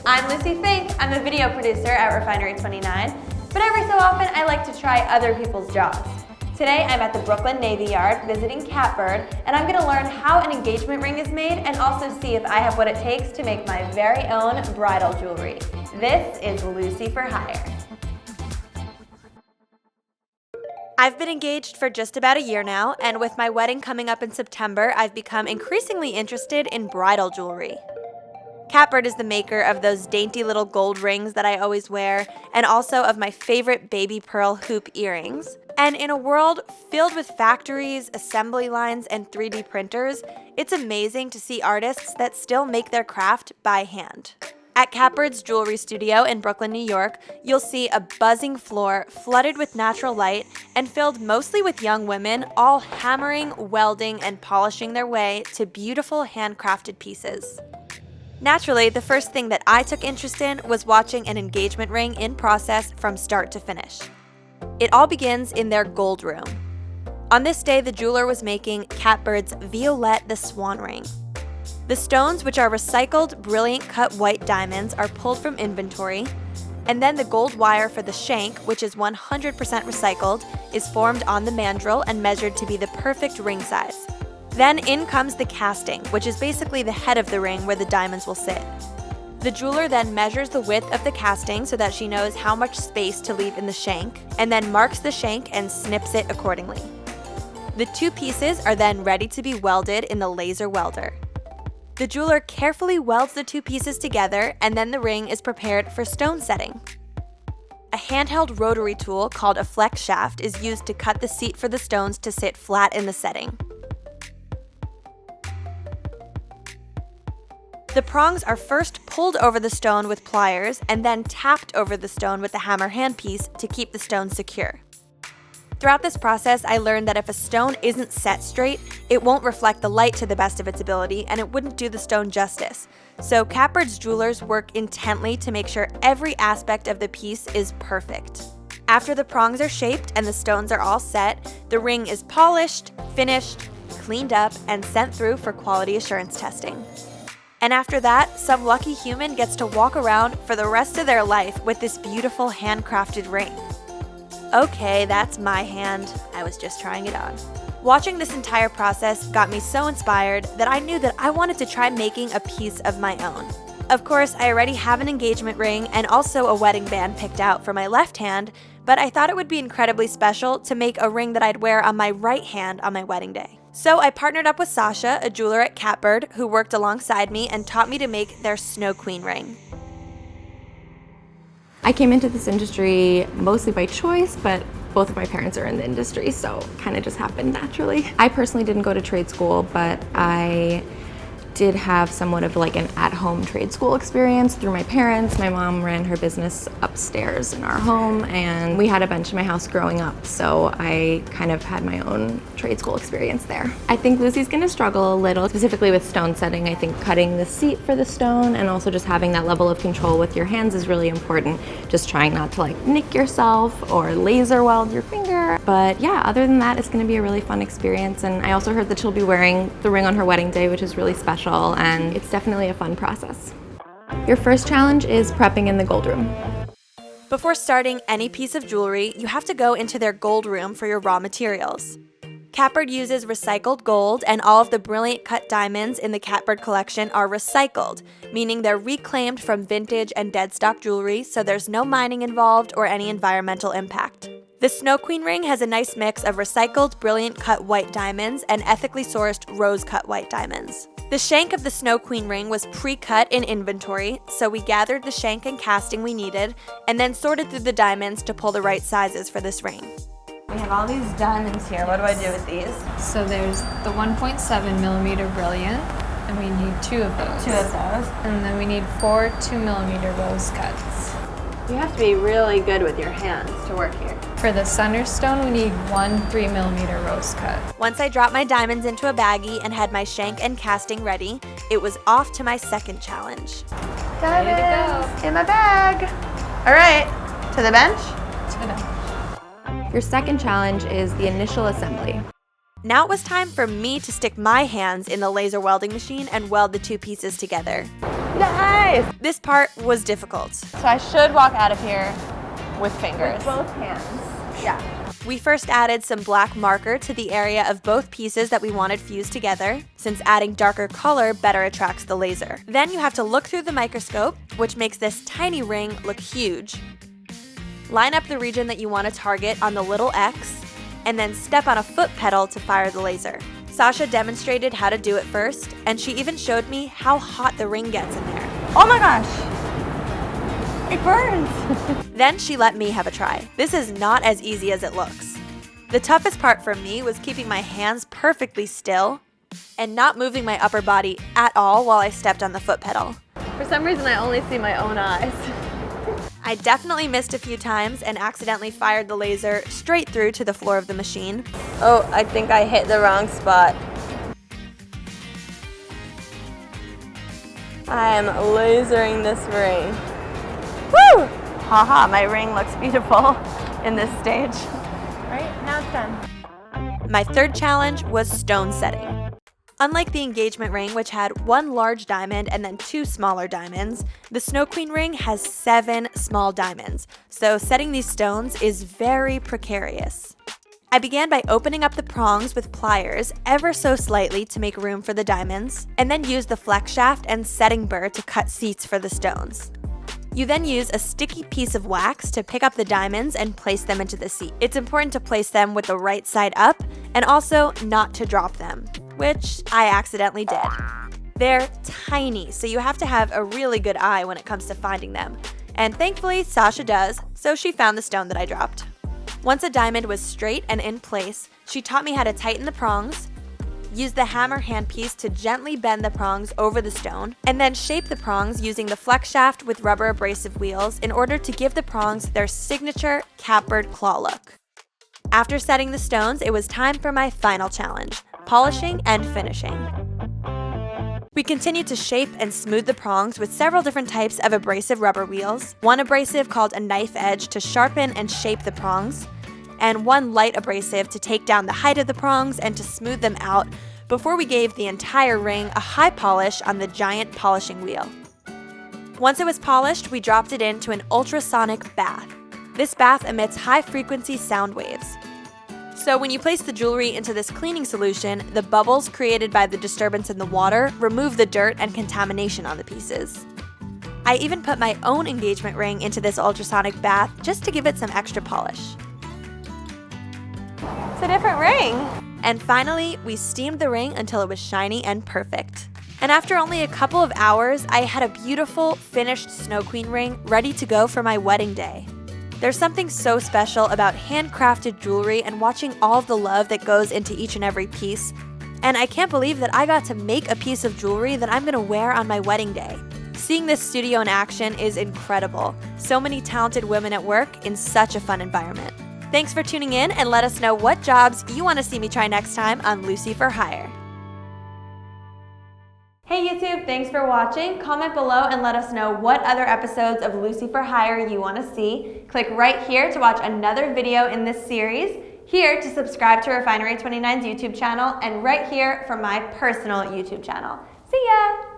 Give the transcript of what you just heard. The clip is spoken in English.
I'm Lucie Fink. I'm a video producer at Refinery29, but every so often I like to try other people's jobs. Today I'm at the Brooklyn Navy Yard visiting Catbird, and I'm going to learn how an engagement ring is made and also see if I have what it takes to make my very own bridal jewelry. This is Lucie For Hire. I've been engaged for just about a year now, and with my wedding coming up in September, I've become increasingly interested in bridal jewelry. Catbird is the maker of those dainty little gold rings that I always wear, and also of my favorite baby pearl hoop earrings. And in a world filled with factories, assembly lines, and 3D printers, it's amazing to see artists that still make their craft by hand. At Catbird's jewelry studio in Brooklyn, New York, you'll see a buzzing floor flooded with natural light and filled mostly with young women, all hammering, welding, and polishing their way to beautiful handcrafted pieces. Naturally, the first thing that I took interest in was watching an engagement ring in process from start to finish. It all begins in their gold room. On this day, the jeweler was making Catbird's Violette the Swan ring. The stones, which are recycled, brilliant cut white diamonds, are pulled from inventory, and then the gold wire for the shank, which is 100% recycled, is formed on the mandrel and measured to be the perfect ring size. Then in comes the casting, which is basically the head of the ring where the diamonds will sit. The jeweler then measures the width of the casting so that she knows how much space to leave in the shank, and then marks the shank and snips it accordingly. The two pieces are then ready to be welded in the laser welder. The jeweler carefully welds the two pieces together, and then the ring is prepared for stone setting. A handheld rotary tool called a flex shaft is used to cut the seat for the stones to sit flat in the setting. The prongs are first pulled over the stone with pliers and then tapped over the stone with the hammer handpiece to keep the stone secure. Throughout this process, I learned that if a stone isn't set straight, it won't reflect the light to the best of its ability and it wouldn't do the stone justice. So Catbird's jewelers work intently to make sure every aspect of the piece is perfect. After the prongs are shaped and the stones are all set, the ring is polished, finished, cleaned up, and sent through for quality assurance testing. And after that, some lucky human gets to walk around for the rest of their life with this beautiful handcrafted ring. Okay, that's my hand. I was just trying it on. Watching this entire process got me so inspired that I knew that I wanted to try making a piece of my own. Of course, I already have an engagement ring and also a wedding band picked out for my left hand, but I thought it would be incredibly special to make a ring that I'd wear on my right hand on my wedding day. So I partnered up with Sasha, a jeweler at Catbird, who worked alongside me and taught me to make their Snow Queen ring. I came into this industry mostly by choice, but both of my parents are in the industry, so it kind of just happened naturally. I personally didn't go to trade school, but I did have somewhat of like an at-home trade school experience through my parents. My mom ran her business upstairs in our home, and we had a bench in my house growing up, so I kind of had my own trade school experience there. I think Lucie's gonna struggle a little, specifically with stone setting. I think cutting the seat for the stone and also just having that level of control with your hands is really important. Just trying not to like nick yourself or laser weld your finger. But yeah, other than that, it's gonna be a really fun experience. And I also heard that she'll be wearing the ring on her wedding day, which is really special, and it's definitely a fun process. Your first challenge is prepping in the gold room. Before starting any piece of jewelry, you have to go into their gold room for your raw materials. Catbird uses recycled gold, and all of the brilliant cut diamonds in the Catbird collection are recycled, meaning they're reclaimed from vintage and dead stock jewelry, so there's no mining involved or any environmental impact. The Snow Queen ring has a nice mix of recycled, brilliant cut white diamonds and ethically sourced rose cut white diamonds. The shank of the Snow Queen ring was pre-cut in inventory, so we gathered the shank and casting we needed, and then sorted through the diamonds to pull the right sizes for this ring. We have all these diamonds here. What do I do with these? So there's the 1.7 millimeter brilliant, and we need 2 of those. 2 of those. And then we need 4 2 millimeter rose cuts. You have to be really good with your hands to work here. For the center stone, we need 1 3 millimeter rose cut. Once I dropped my diamonds into a baggie and had my shank and casting ready, it was off to my second challenge. Diamonds in my bag. All right, to the bench. To the bench. Your second challenge is the initial assembly. Now it was time for me to stick my hands in the laser welding machine and weld the two pieces together. Nice! This part was difficult. So I should walk out of here with fingers. With both hands. Yeah. We first added some black marker to the area of both pieces that we wanted fused together, since adding darker color better attracts the laser. Then you have to look through the microscope, which makes this tiny ring look huge. Line up the region that you want to target on the little X, and then step on a foot pedal to fire the laser. Sasha demonstrated how to do it first, and she even showed me how hot the ring gets in there. Oh my gosh. It burns. Then she let me have a try. This is not as easy as it looks. The toughest part for me was keeping my hands perfectly still and not moving my upper body at all while I stepped on the foot pedal. For some reason, I only see my own eyes. I definitely missed a few times and accidentally fired the laser straight through to the floor of the machine. Oh, I think I hit the wrong spot. I am lasering this ring. Woo! Haha, my ring looks beautiful in this stage. Right, now it's done. My third challenge was stone setting. Unlike the engagement ring, which had one large diamond and then two smaller diamonds, the Snow Queen ring has 7 small diamonds, so setting these stones is very precarious. I began by opening up the prongs with pliers ever so slightly to make room for the diamonds, and then used the flex shaft and setting burr to cut seats for the stones. You then use a sticky piece of wax to pick up the diamonds and place them into the seat. It's important to place them with the right side up and also not to drop them, which I accidentally did. They're tiny, so you have to have a really good eye when it comes to finding them. And thankfully, Sasha does, so she found the stone that I dropped. Once a diamond was straight and in place, she taught me how to tighten the prongs, use the hammer handpiece to gently bend the prongs over the stone, and then shape the prongs using the flex shaft with rubber abrasive wheels in order to give the prongs their signature catbird claw look. After setting the stones, it was time for my final challenge, polishing and finishing. We continued to shape and smooth the prongs with several different types of abrasive rubber wheels, one abrasive called a knife edge to sharpen and shape the prongs, and one light abrasive to take down the height of the prongs and to smooth them out before we gave the entire ring a high polish on the giant polishing wheel. Once it was polished, we dropped it into an ultrasonic bath. This bath emits high-frequency sound waves. So when you place the jewelry into this cleaning solution, the bubbles created by the disturbance in the water remove the dirt and contamination on the pieces. I even put my own engagement ring into this ultrasonic bath just to give it some extra polish. It's a different ring. And finally, we steamed the ring until it was shiny and perfect. And after only a couple of hours, I had a beautiful, finished Snow Queen ring ready to go for my wedding day. There's something so special about handcrafted jewelry and watching all of the love that goes into each and every piece. And I can't believe that I got to make a piece of jewelry that I'm gonna wear on my wedding day. Seeing this studio in action is incredible. So many talented women at work in such a fun environment. Thanks for tuning in, and let us know what jobs you want to see me try next time on Lucie For Hire. Hey YouTube, thanks for watching. Comment below and let us know what other episodes of Lucie For Hire you want to see. Click right here to watch another video in this series, here to subscribe to Refinery29's YouTube channel, and right here for my personal YouTube channel. See ya!